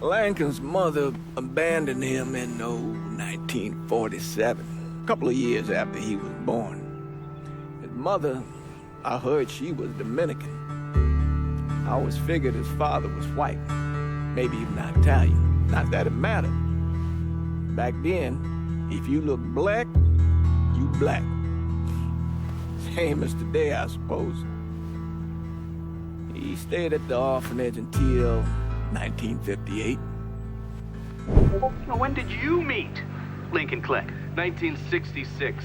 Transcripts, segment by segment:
Lincoln's mother abandoned him in 1947, a couple of years after he was born. His mother, I heard she was Dominican. I always figured his father was white, maybe even Italian. Not that it mattered. Back then, if you look black, you black. Same as today, I suppose. He stayed at the orphanage until 1958. Now, when did you meet Lincoln Clay? 1966.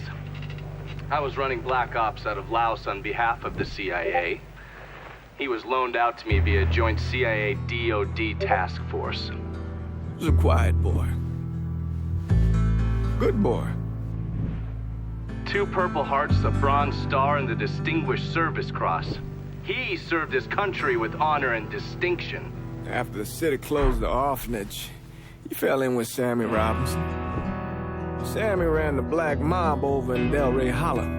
I was running black ops out of Laos on behalf of the CIA. He was loaned out to me via joint CIA-DOD task force. He was a quiet boy. Good boy. 2 Purple Hearts, a Bronze Star, and the Distinguished Service Cross. He served his country with honor and distinction. After the city closed the orphanage, he fell in with Sammy Robinson. Sammy ran the black mob over in Delray Hollow.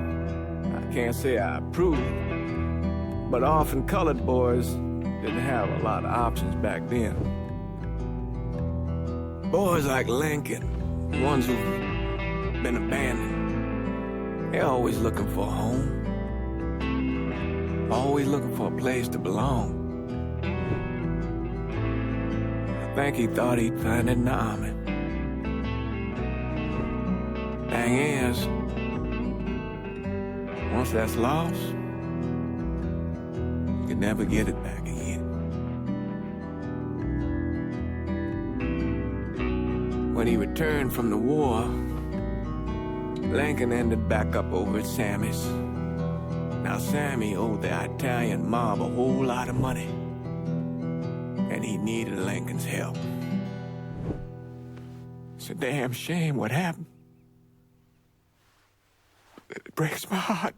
I can't say I approve, but orphan colored boys didn't have a lot of options back then. Boys like Lincoln, the ones who've been abandoned, they're always looking for a home. Always looking for a place to belong. I think he thought he'd find it in the army. Thing is, once that's lost, you can never get it back again. When he returned from the war, Lincoln ended back up over at Sammy's. Now, Sammy owed the Italian mob a whole lot of money, and he needed Lincoln's help. It's a damn shame what happened. It breaks my heart.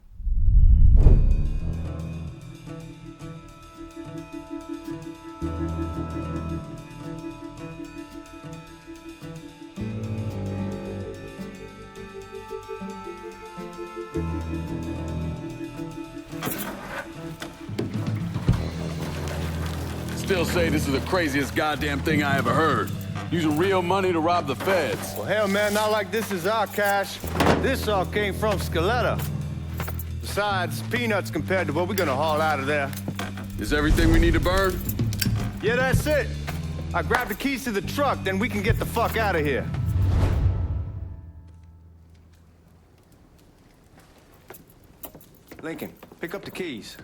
Still say this is the craziest goddamn thing I ever heard. Using real money to rob the feds. Well, hell, man, not like this is our cash. This all came from Scaletta. Besides, peanuts compared to what we're gonna haul out of there. Is everything we need to burn? Yeah, that's it. I grabbed the keys to the truck, then we can get the fuck out of here. Lincoln, pick up the keys.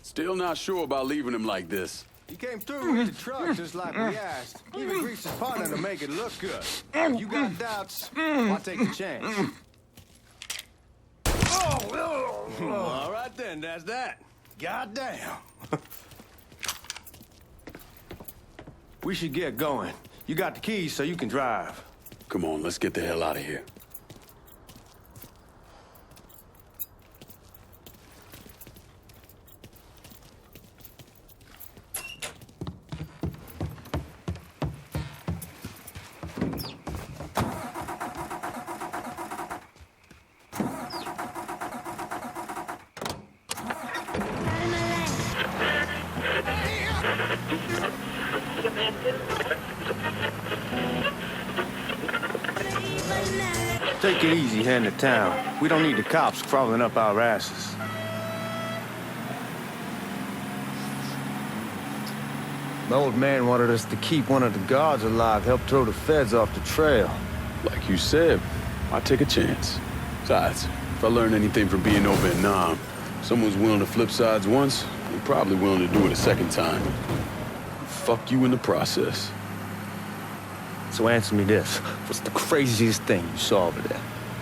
Still not sure about leaving him like this. He came through with the truck just like we asked. Even greased his partner to make it look good. If you got doubts, I'll take a chance. All right then, that's that. Goddamn. We should get going. You got the keys so you can drive. Come on, let's get the hell out of here. Take it easy heading to town. We don't need the cops crawling up our asses. The old man wanted us to keep one of the guards alive, help throw the feds off the trail. Like you said, I'll take a chance. Besides, if I learn anything from being over in Nam, someone's willing to flip sides once, they're probably willing to do it a second time. Fuck you in the process. So answer me this. What's the craziest thing you saw over there?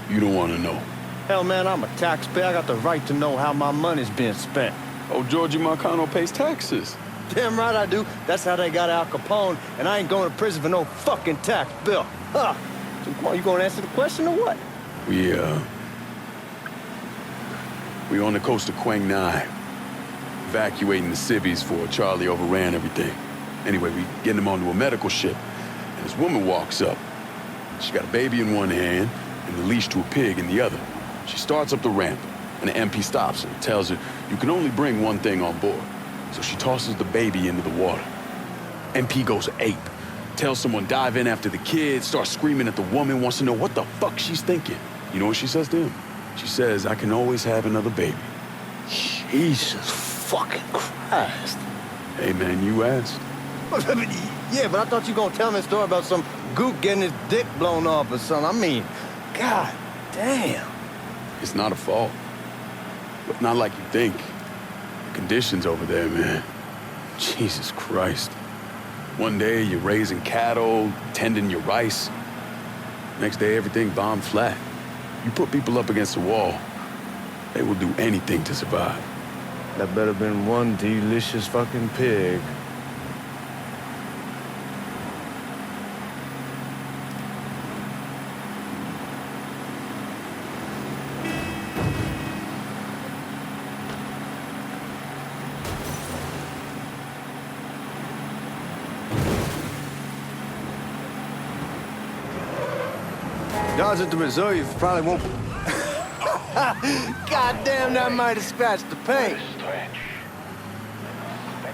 You don't want to know. Hell, man, I'm a taxpayer. I got the right to know how my money's being spent. Oh, Georgie Marcano pays taxes. Damn right I do. That's how they got Al Capone, and I ain't going to prison for no fucking tax bill. Huh. So come on, you gonna answer the question or what? We on the coast of Quang Nai, evacuating the civvies before Charlie overran everything. Anyway, we getting them onto a medical ship. This woman walks up. She's got a baby in one hand and the leash to a pig in the other. She starts up the ramp, and the MP stops her and tells her you can only bring one thing on board. So she tosses the baby into the water. MP goes ape, tells someone dive in after the kid, starts screaming at the woman, wants to know what the fuck she's thinking. You know what she says to him? She says, I can always have another baby. Jesus fucking Christ. Hey man, you asked. Yeah, but I thought you were gonna tell me a story about some gook getting his dick blown off or something. I mean, god damn. It's not a fault. But not like you think. The conditions over there, man. Jesus Christ. One day you're raising cattle, tending your rice. Next day everything bombed flat. You put people up against the wall, they will do anything to survive. That better been one delicious fucking pig. Guards at the reserve probably won't... God damn, that might have scratched the paint.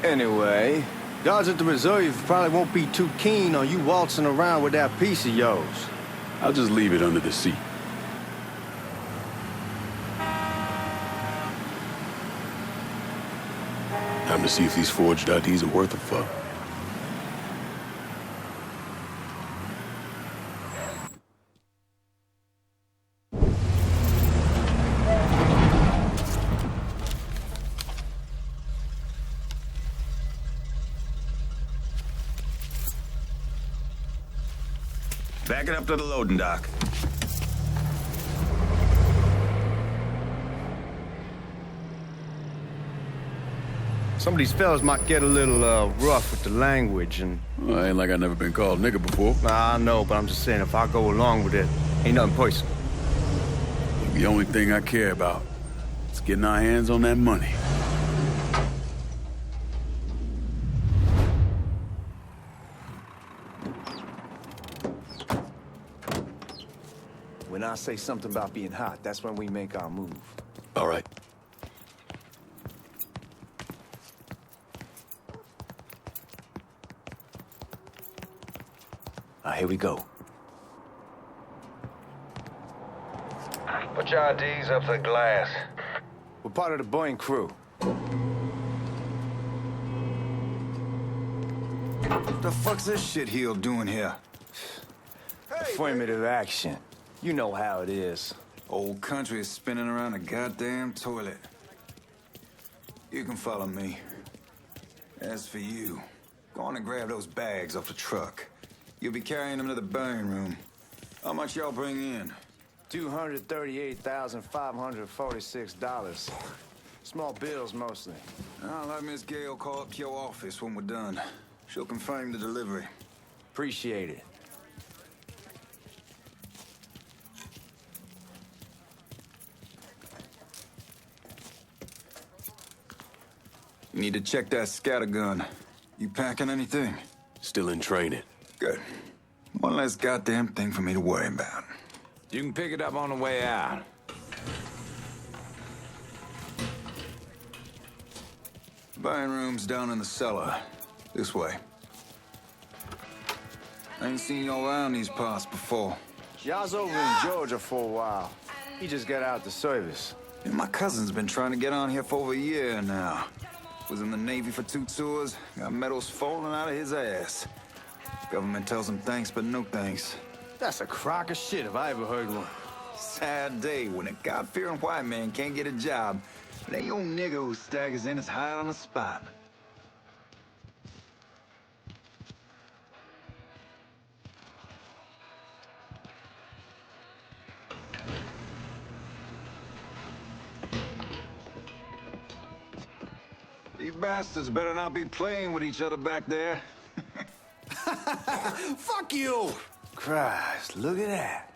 Anyway, guards at the reserve probably won't be too keen on you waltzing around with that piece of yours. I'll just leave it under the seat. Time to see if these forged IDs are worth a fuck. Back it up to the loading dock. Some of these fellas might get a little rough with the language and... Well, ain't like I've never been called nigga before. I know, but I'm just saying, if I go along with it, ain't nothing personal. The only thing I care about is getting our hands on that money. When I say something about being hot, that's when we make our move. All right. Here we go. Put your IDs up to the glass. We're part of the Boeing crew. What the fuck's this shitheel doing here? Affirmative action. You know how it is. Old country is spinning around a goddamn toilet. You can follow me. As for you, go on and grab those bags off the truck. You'll be carrying them to the burn room. How much y'all bring in? $238,546. Small bills, mostly. I'll let Miss Gale call up to your office when we're done. She'll confirm the delivery. Appreciate it. You need to check that scattergun. You packing anything? Still in training. Good. One less goddamn thing for me to worry about. You can pick it up on the way out. Buying room's down in the cellar. This way. I ain't seen y'all around these parts before. Y'all's over in Georgia for a while. He just got out the service. And my cousin's been trying to get on here for over a year now. Was in the Navy for 2 tours, got medals falling out of his ass. Government tells him thanks, but no thanks. That's a crock of shit if I ever heard one. Sad day when a God-fearing white man can't get a job. And that old nigger who staggers in is hired on the spot. These bastards better not be playing with each other back there. Fuck you! Christ, look at that.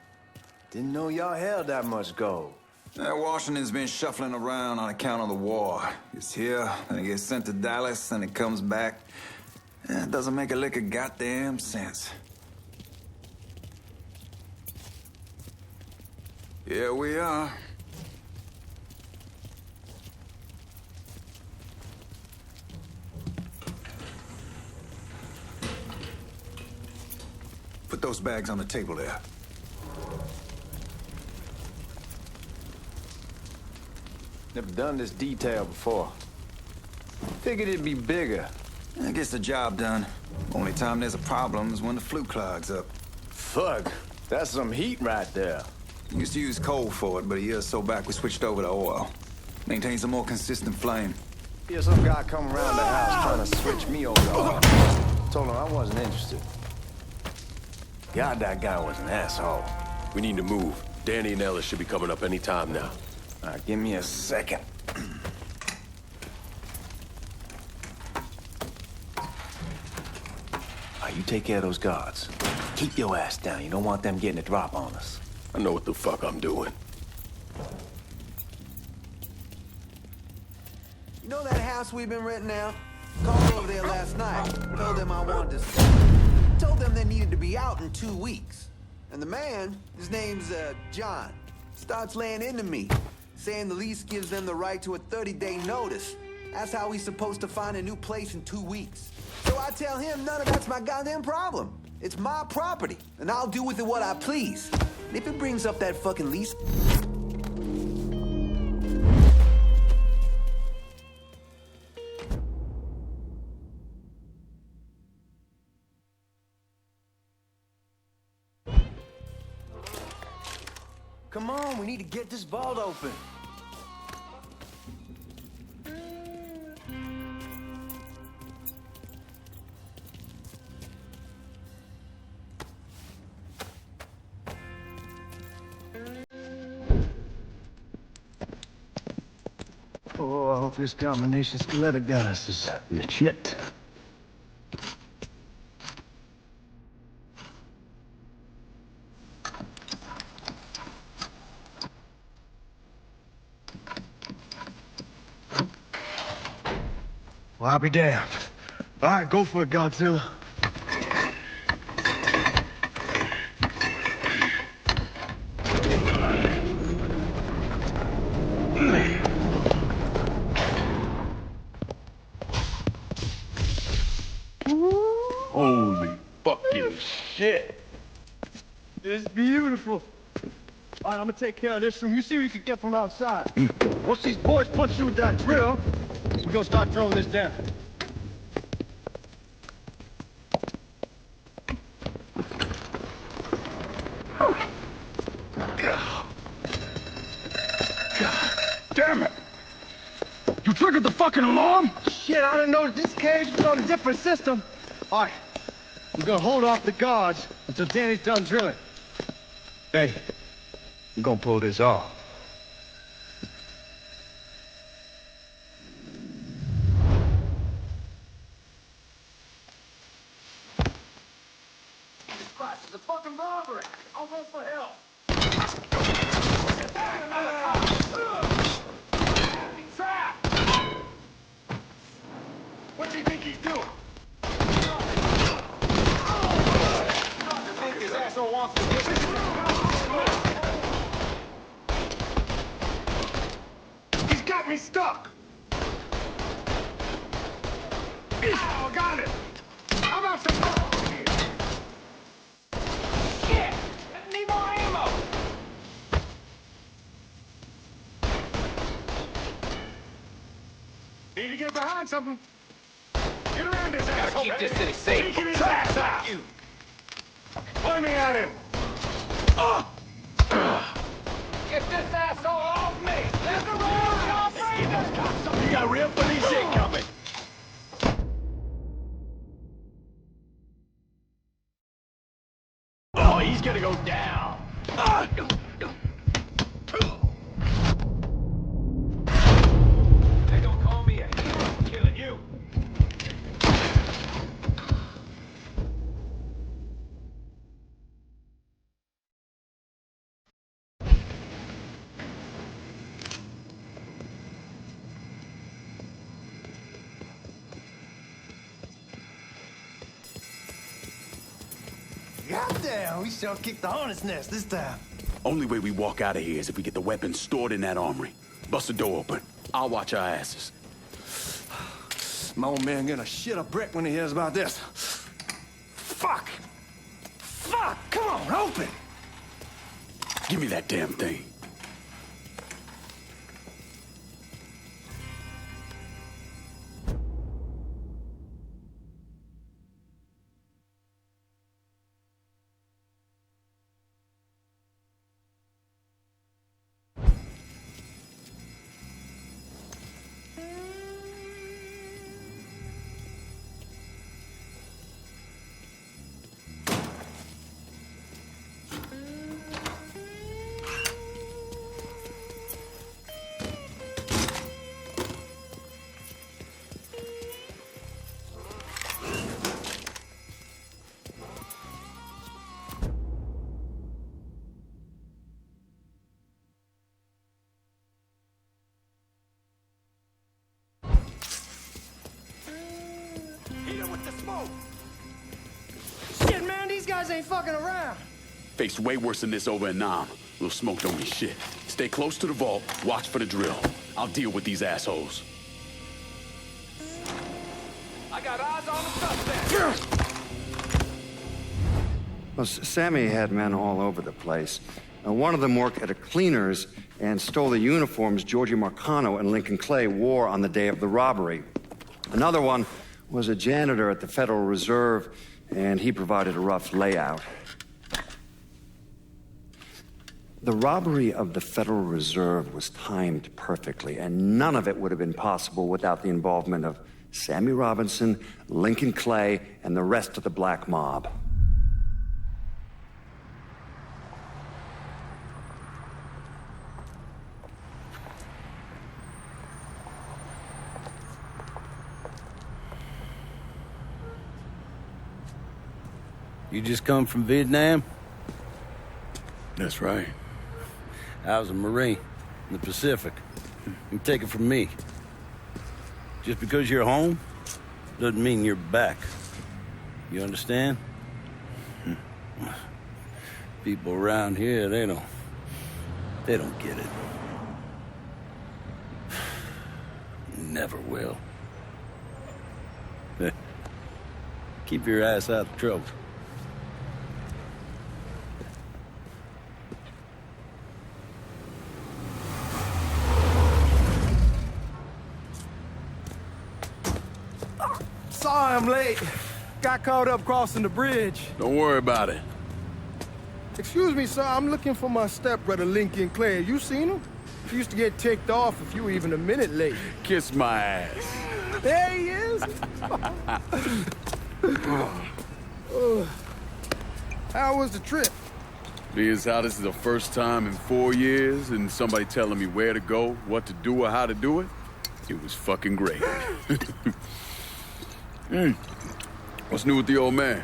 Didn't know y'all held that much gold. Washington's been shuffling around on account of the war. It's here, then it gets sent to Dallas, then it comes back. It doesn't make a lick of goddamn sense. Yeah, we are. Put those bags on the table there. Never done this detail before. Figured it'd be bigger. That gets the job done. Only time there's a problem is when the flue clogs up. Fuck, that's some heat right there. Used to use coal for it, but a year or so back we switched over to oil. Maintains a more consistent flame. Yeah, some guy come around the house trying to switch me over to oil. Told him I wasn't interested. God, that guy was an asshole. We need to move. Danny and Ellis should be coming up any time now. All right, give me a second. All right, you take care of those guards. Keep your ass down. You don't want them getting a drop on us. I know what the fuck I'm doing. You know that house we've been renting out? Called over there last night. Told them I wanted to... Told them they needed to be out in 2 weeks. And the man, his name's, John, starts laying into me, saying the lease gives them the right to a 30-day notice. That's how he's supposed to find a new place in 2 weeks. So I tell him none of that's my goddamn problem. It's my property, and I'll do with it what I please. And if it brings up that fucking lease... Come on, we need to get this vault open. Oh, I hope this combination stiletto gun is legit. Well, I'll be damned. All right, go for it, Godzilla. Holy fucking shit. It's beautiful. All right, I'm gonna take care of this room. You see what you can get from outside. Once these boys punch you with that drill, we're gonna start throwing this down. Damn it! You triggered the fucking alarm? Shit, I didn't know that this cage was on a different system. All right, we're gonna hold off the guards until Danny's done drilling. Hey, we're gonna pull this off. It's a fucking robbery! I'll go for help! Trap! What do you think he's doing? You think his asshole wants to get it? He's got me stuck! Oh, got it! How about some more here? Shit! Need more ammo! Need to get behind something. Get around this asshole. Gotta keep this city safe. Taking his ass out. You. Point me at him. Get this asshole off me. There's the road. Y'all bring this. You got real funny shit coming. Oh, he's gonna go down. They don't call me a hero. I'm killing you. Goddamn, we sure kicked the hornet's nest this time. Only way we walk out of here is if we get the weapons stored in that armory. Bust the door open. I'll watch our asses. My old man gonna shit a brick when he hears about this. Fuck! Fuck! Come on, open! Give me that damn thing. Shit, man, these guys ain't fucking around. Faced way worse than this over in Nam. Little smoke don't mean shit. Stay close to the vault, watch for the drill. I'll deal with these assholes. I got eyes on the suspect. Well, Sammy had men all over the place. One of them worked at a cleaner's and stole the uniforms Georgie Marcano and Lincoln Clay wore on the day of the robbery. Another one was a janitor at the Federal Reserve, and he provided a rough layout. The robbery of the Federal Reserve was timed perfectly, and none of it would have been possible without the involvement of Sammy Robinson, Lincoln Clay, and the rest of the black mob. You just come from Vietnam? That's right. I was a Marine in the Pacific. You take it from me. Just because you're home doesn't mean you're back. You understand? People around here, they don't get it. Never will. Keep your ass out of trouble. Sorry I'm late. Got caught up crossing the bridge. Don't worry about it. Excuse me, sir. I'm looking for my stepbrother, Lincoln Clay. You seen him? He used to get ticked off if you were even a minute late. Kiss my ass. There he is. How was the trip? Being as how this is the first time in 4 years and somebody telling me where to go, what to do, or how to do it, it was fucking great. What's new with the old man?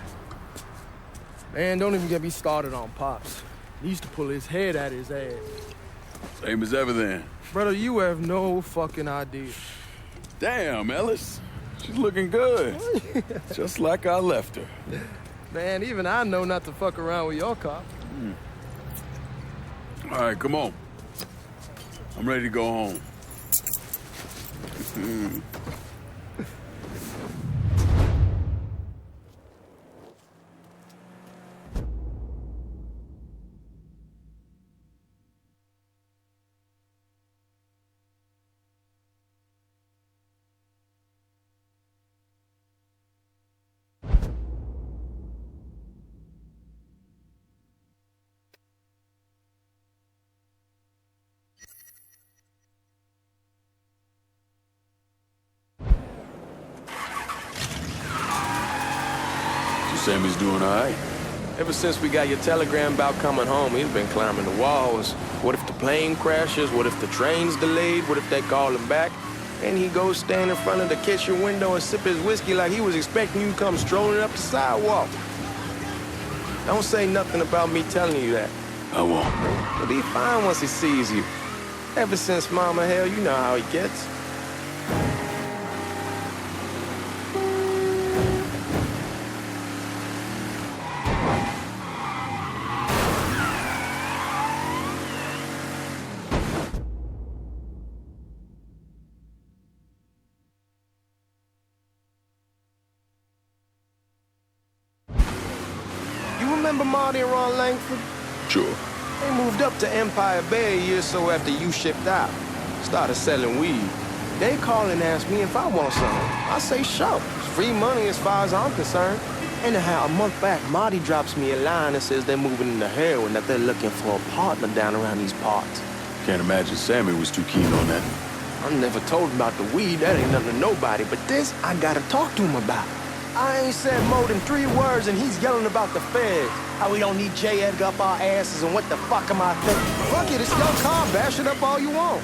Man, don't even get me started on Pops. He used to pull his head out his ass. Same as ever then. Brother, you have no fucking idea. Damn, Ellis. She's looking good. Just like I left her. Man, even I know not to fuck around with your cop. All right, come on. I'm ready to go home. Sammy's doing all right. Ever since we got your telegram about coming home, he's been climbing the walls. What if the plane crashes? What if the train's delayed? What if they call him back? And he goes stand in front of the kitchen window and sip his whiskey like he was expecting you to come strolling up the sidewalk. Don't say nothing about me telling you that. I won't. He'll be fine once he sees you. Ever since Mama Hell, you know how he gets. remember Marty and Ron Langford? Sure. They moved up to Empire Bay a year or so after you shipped out. Started selling weed. They call and ask me if I want something. I say sure. It's free money as far as I'm concerned. Anyhow, a month back, Marty drops me a line that says they're moving into heroin, that they're looking for a partner down around these parts. Can't imagine Sammy was too keen on that. I never told him about the weed. That ain't nothing to nobody. But this, I gotta talk to him about. I ain't said more than 3 words, and he's yelling about the feds. How we don't need J. Edgar up our asses, and what the fuck am I thinking? Fuck it, it's your car. Bash it up all you want.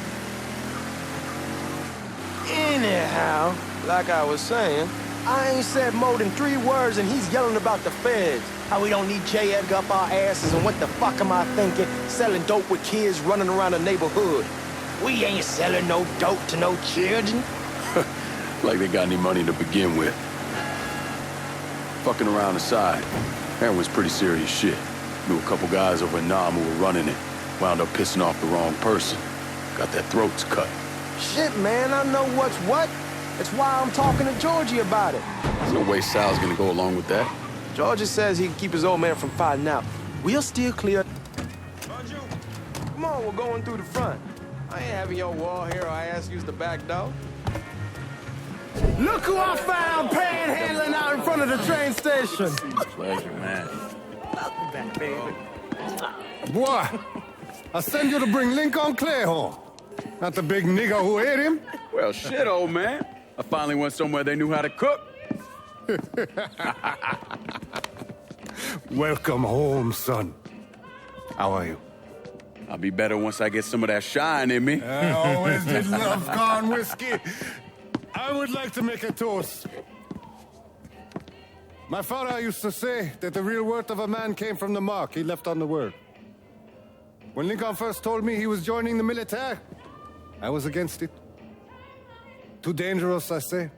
Anyhow, like I was saying, I ain't said more than 3 words, and he's yelling about the feds. How we don't need J. Edgar up our asses, and what the fuck am I thinking? Selling dope with kids running around the neighborhood. We ain't selling no dope to no children. Like they got any money to begin with. Fucking around aside, heroin's pretty serious shit. Knew a couple guys over in Nam who were running it. Wound up pissing off the wrong person. Got their throats cut. Shit, man, I know what's what. That's why I'm talking to Georgie about it. There's no way Sal's gonna go along with that. Georgie says he can keep his old man from fighting out. We'll steer clear. Come on, we're going through the front. I ain't having your war hero I ask use the back door. Look who I found panhandling out in front of the train station. Pleasure, man. Welcome back, baby. Boy, I send you to bring Lincoln Clay home. Not the big nigger who ate him. Well, shit, old man. I finally went somewhere they knew how to cook. Welcome home, son. How are you? I'll be better once I get some of that shine in me. I always did love corn whiskey. I would like to make a toast. My father used to say that the real worth of a man came from the mark he left on the world. When Lincoln first told me he was joining the military, I was against it. Too dangerous, I say.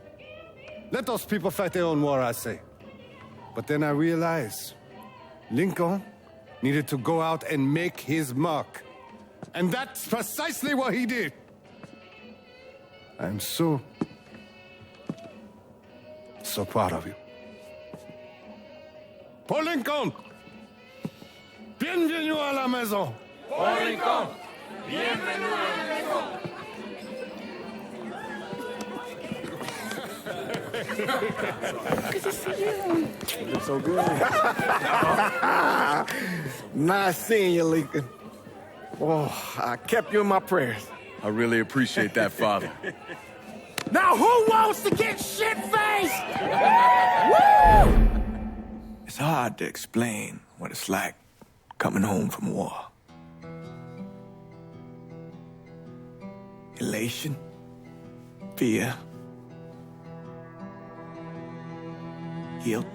Let those people fight their own war, I say. But then I realized Lincoln needed to go out and make his mark. And that's precisely what he did. I'm so proud of you. Paul Lincoln! Bienvenue à la maison! Paul Lincoln, bienvenue à la maison. Good to see you. You look so good. Nice seeing you, Lincoln. Oh, I kept you in my prayers. I really appreciate that, Father. Now who wants to get shit-faced? Woo! It's hard to explain what it's like coming home from war. Elation, fear, guilt.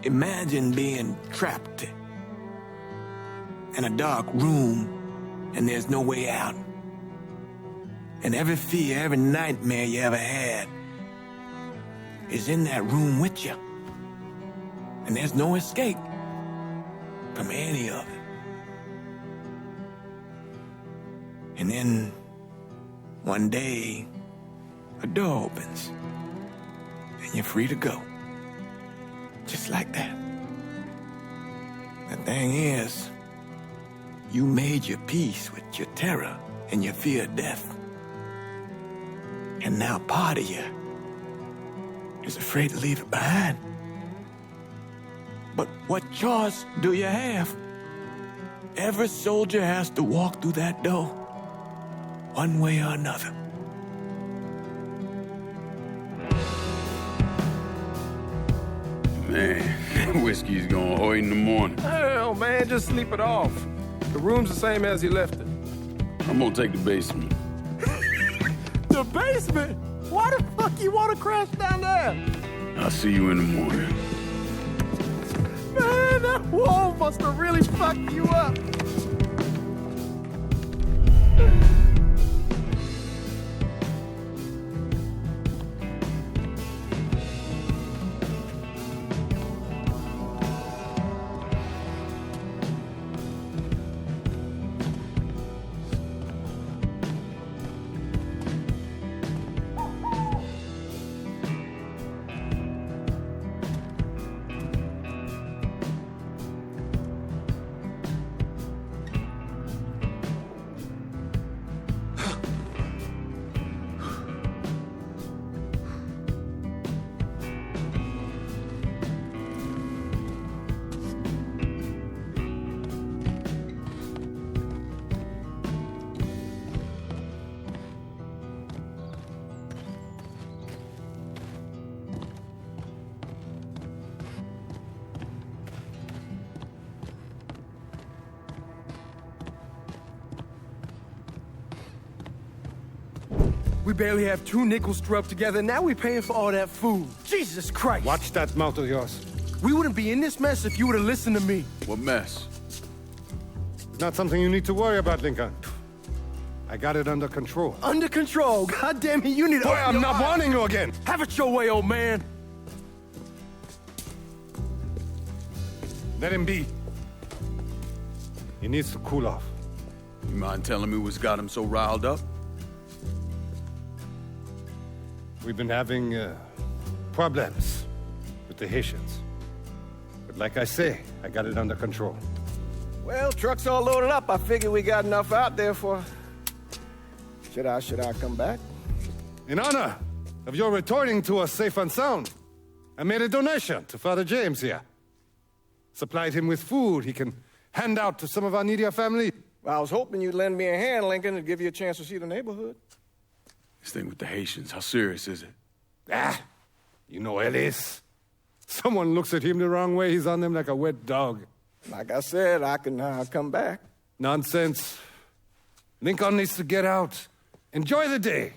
Imagine being trapped in a dark room and there's no way out. And every fear, every nightmare you ever had is in that room with you. And there's no escape from any of it. And then one day, a door opens and you're free to go. Just like that. The thing is, you made your peace with your terror and your fear of death. And now part of you is afraid to leave it behind. But what choice do you have? Every soldier has to walk through that door, one way or another. Man, whiskey's going hoy in the morning. Hell, man, just sleep it off. The room's the same as you left it. I'm gonna take the basement. The basement? Why the fuck you want to crash down there? I'll see you in the morning. Man, that wall must have really fucked you up. We barely have 2 nickels to rub together, now we're paying for all that food. Jesus Christ! Watch that mouth of yours. We wouldn't be in this mess if you would have listened to me. What mess? It's not something you need to worry about, Lincoln. I got it under control. Under control? God damn it, you need to... Boy, I'm not warning you again! Have it your way, old man! Let him be. He needs to cool off. You mind telling me what's got him so riled up? We've been having problems with the Haitians. But like I say, I got it under control. Well, truck's all loaded up. I figure we got enough out there for... Should I come back? In honor of your returning to us safe and sound, I made a donation to Father James here. Supplied him with food he can hand out to some of our needier family. Well, I was hoping you'd lend me a hand, Lincoln, and give you a chance to see the neighborhood. This thing with the Haitians, how serious is it? You know Ellis. Someone looks at him the wrong way, he's on them like a wet dog. Like I said, I can come back. Nonsense. Lincoln needs to get out. Enjoy the day.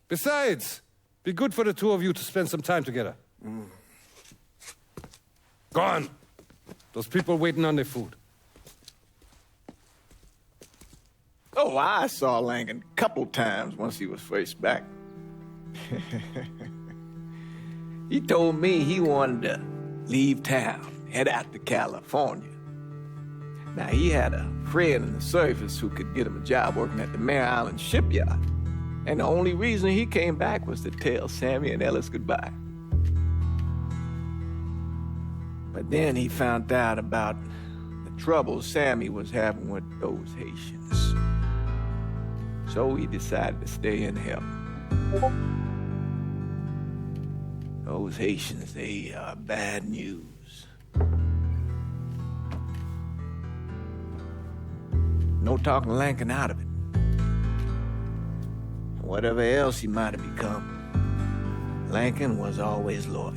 Besides, be good for the two of you to spend some time together. Go on. Those people waiting on their food. Oh, I saw Lincoln a couple times once he was first back. He told me he wanted to leave town, head out to California. Now, he had a friend in the service who could get him a job working at the Mare Island shipyard. And the only reason he came back was to tell Sammy and Ellis goodbye. But then he found out about the trouble Sammy was having with those Haitians. So he decided to stay and help. Those Haitians, they are bad news. No talking Lincoln out of it. Whatever else he might have become, Lincoln was always loyal.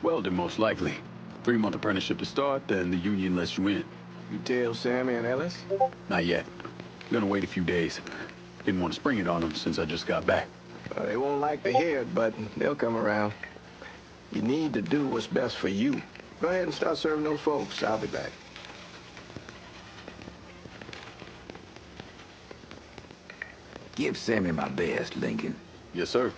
Well, then most likely. 3-month apprenticeship to start, then the union lets you in. You tell Sammy and Ellis? Not yet. Gonna wait a few days. Didn't want to spring it on them since I just got back. Well, they won't like to hear it, but they'll come around. You need to do what's best for you. Go ahead and start serving those folks. I'll be back. Give Sammy my best, Lincoln. Yes, sir.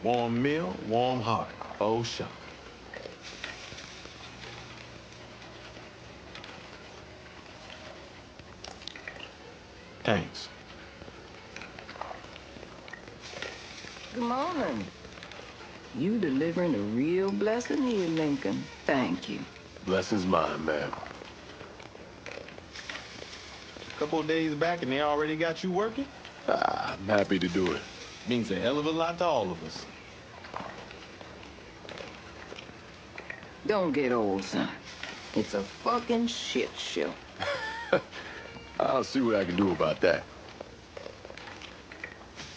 Warm meal, warm heart. Oh, sure. Thanks. Good morning. You delivering a real blessing here, Lincoln. Thank you. Blessing's mine, ma'am. A couple of days back and they already got you working? I'm happy to do it. Means a hell of a lot to all of us. Don't get old, son. It's a fucking shit show. I'll see what I can do about that.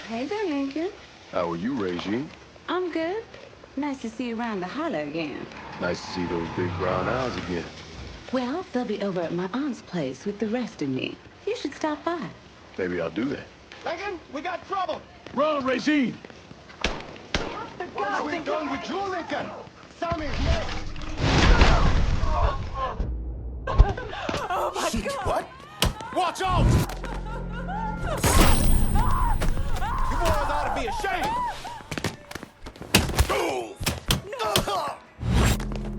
Hey there, Lincoln. How are you, Regine? I'm good. Nice to see you around the holler again. Nice to see those big brown eyes again. Well, they'll be over at my aunt's place with the rest of me. You should stop by. Maybe I'll do that. Lincoln, we got trouble. Run, Regine! What are we doing with you, Lincoln? Sammy's next. Oh my Shit, God! What? Watch out! You boys ought to be ashamed.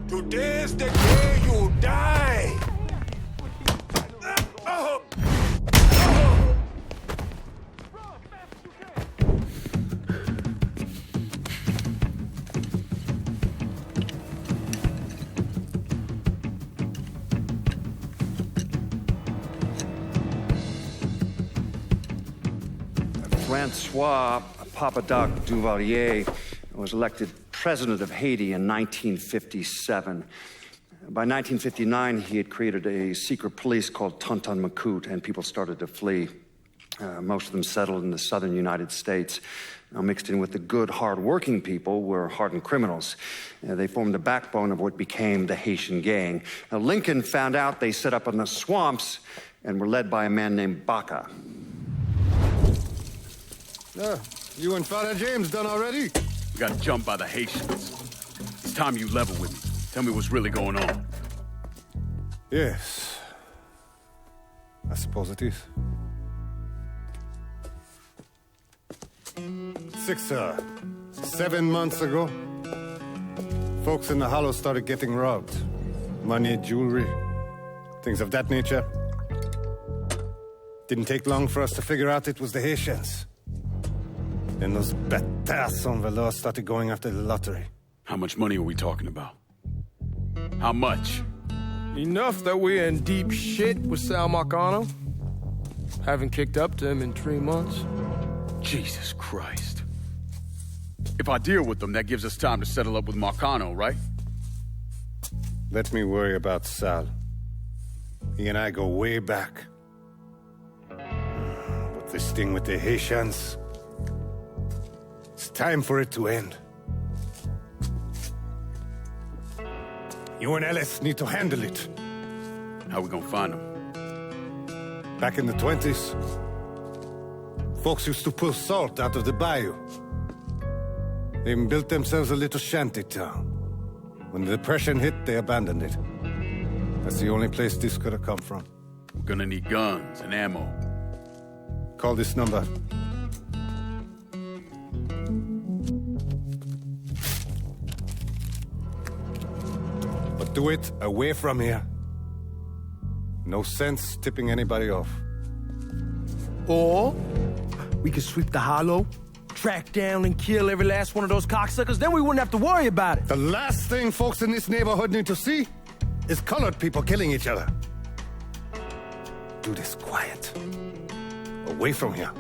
Today's the day you die. Francois Papadoc Duvalier was elected president of Haiti in 1957. By 1959, he had created a secret police called Tonton Macoute, and people started to flee. Most of them settled in the southern United States. Now, mixed in with the good, hard-working people were hardened criminals. They formed the backbone of what became the Haitian gang. Now, Lincoln found out they set up in the swamps and were led by a man named Baca. You and Father James done already? We got jumped by the Haitians. It's time you level with me. Tell me what's really going on. Yes. I suppose it is. 7 months ago, folks in the Hollow started getting robbed. Money, jewelry, things of that nature. Didn't take long for us to figure out it was the Haitians. Then those bâtards en velours started going after the lottery. How much money are we talking about? How much? Enough that we're in deep shit with Sal Marcano. Haven't kicked up to him in 3 months. Jesus Christ. If I deal with them, that gives us time to settle up with Marcano, right? Let me worry about Sal. He and I go way back. But this thing with the Haitians, it's time for it to end. You and Ellis need to handle it. How we gonna find them? Back in the 20s, folks used to pull salt out of the bayou. They even built themselves a little shanty town. When the Depression hit, they abandoned it. That's the only place this could have come from. We're gonna need guns and ammo. Call this number. But do it away from here. No sense tipping anybody off. Or we could sweep the Hollow, track down and kill every last one of those cocksuckers, then we wouldn't have to worry about it. The last thing folks in this neighborhood need to see is colored people killing each other. Do this quiet. Away from here.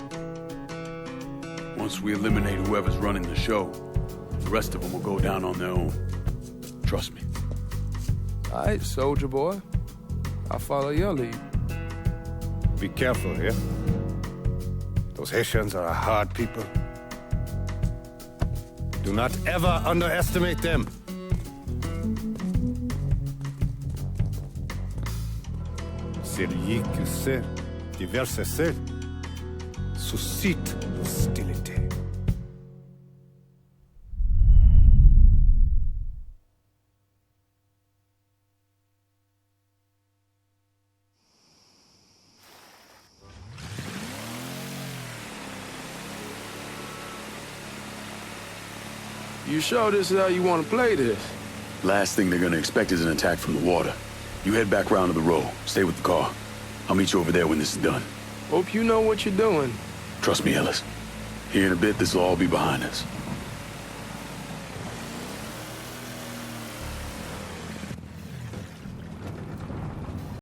Once we eliminate whoever's running the show, the rest of them will go down on their own. Trust me. All right, soldier boy. I'll follow your lead. Be careful here. Those Haitians are a hard people. Do not ever underestimate them. Celui qui sait diverser suscite hostilité. You sure this is how you want to play this? Last thing they're gonna expect is an attack from the water. You head back round to the row. Stay with the car. I'll meet you over there when this is done. Hope you know what you're doing. Trust me, Ellis. Here in a bit, this will all be behind us.